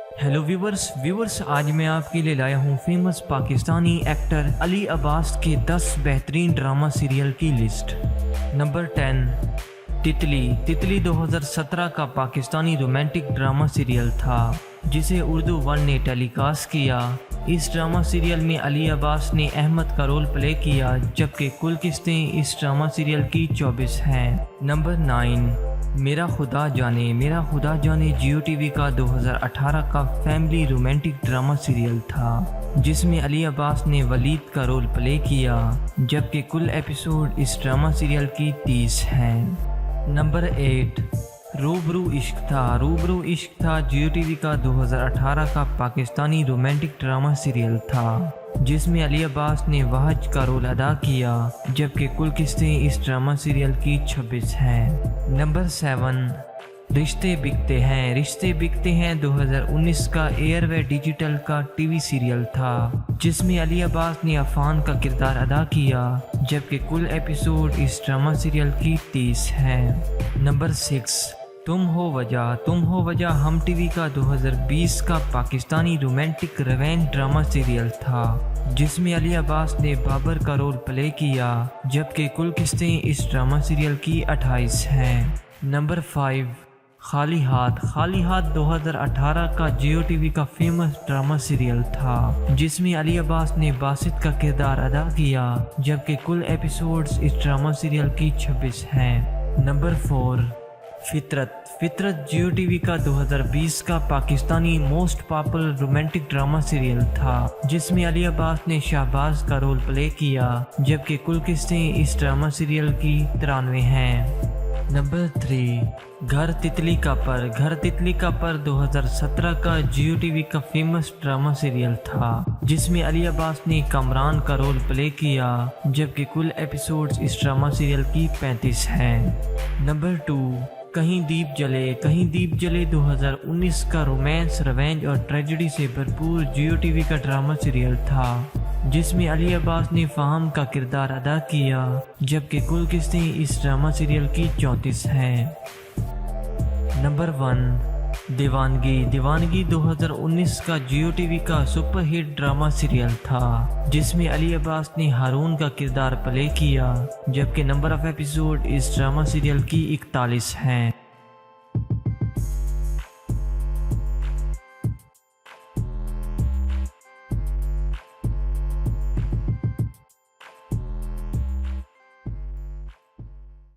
Hello viewers آج میں آپ کے لیے لایا ہوں فیمس پاکستانی ایکٹر علی عباس کے 10 بہترین ڈرامہ سیریل کی لسٹ۔ نمبر 10، تتلی 2017 کا پاکستانی رومانٹک ڈرامہ سیریل تھا جسے اردو 1 نے ٹیلی کاسٹ کیا۔ اس ڈرامہ سیریل میں علی عباس نے احمد کا رول پلے کیا، جبکہ کل قسطیں اس ڈرامہ سیریل کی 24 ہیں۔ نمبر 9، میرا خدا جانے جیو ٹی وی کا 2018 کا فیملی رومانٹک ڈرامہ سیریل تھا جس میں علی عباس نے ولید کا رول پلے کیا، جبکہ کل ایپیسوڈ اس ڈرامہ سیریل کی 30 ہیں۔ نمبر 8، روبرو عشق تھا جیو ٹی وی کا 2018 کا پاکستانی رومانٹک ڈرامہ سیریل تھا جس میں علی عباس نے وحج کا رول ادا کیا، جبکہ کل قسطیں اس ڈرامہ سیریل کی 26 ہیں۔ نمبر 7، رشتے بکتے ہیں 2019 کا ایئر وے ڈیجیٹل کا ٹی وی سیریل تھا جس میں علی عباس نے عفان کا کردار ادا کیا، جبکہ کل ایپیسوڈ اس ڈرامہ سیریل کی 30 ہیں۔ نمبر 6، تم ہو وجہ ہم ٹی وی کا 2020 کا Pakistani romantic revenge drama serial تھا جس میں علی عباس نے بابر کا رول پلے کیا، جبکہ کل قسطیں اس ڈرامہ سیریل کی 28 ہیں۔ نمبر 5، خالی ہاتھ 2018 کا جیو ٹی وی کا فیمس ڈرامہ سیریل تھا جس میں علی عباس نے باسط کا کردار ادا کیا، جبکہ کل ایپیسوڈز اس ڈرامہ سیریل کی 26 ہیں۔ نمبر 4، فطرت جیو ٹی وی کا 2020 کا Pakistani most popular romantic drama serial تھا جس میں علی عباس نے شہباز کا رول پلے کیا، جبکہ کل قسطیں اس ڈرامہ سیریل کی 93 ہیں۔ نمبر 3، گھر تتلی کا پر 2017 کا جیو ٹی وی کا فیمس ڈرامہ سیریل تھا جس میں علی عباس نے کامران کا رول پلے کیا، جبکہ کل ایپیسوڈز اس ڈرامہ سیریل کی 35 ہیں۔ نمبر 2، کہیں دیپ جلے 2019 کا رومانس، ریونج اور ٹریجڈی سے بھرپور جیو ٹی وی کا ڈرامہ سیریل تھا جس میں علی عباس نے فہم کا کردار ادا کیا، جبکہ کل قسطیں اس ڈرامہ سیریل کی 34 ہیں۔ نمبر 1، دیوانگی 2019 کا جیو ٹی وی کا سپر ہٹ ڈرامہ سیریل تھا جس میں علی عباس نے ہارون کا کردار پلے کیا، جبکہ نمبر آف ایپیسوڈ اس ڈرامہ سیریل کی 41 ہیں۔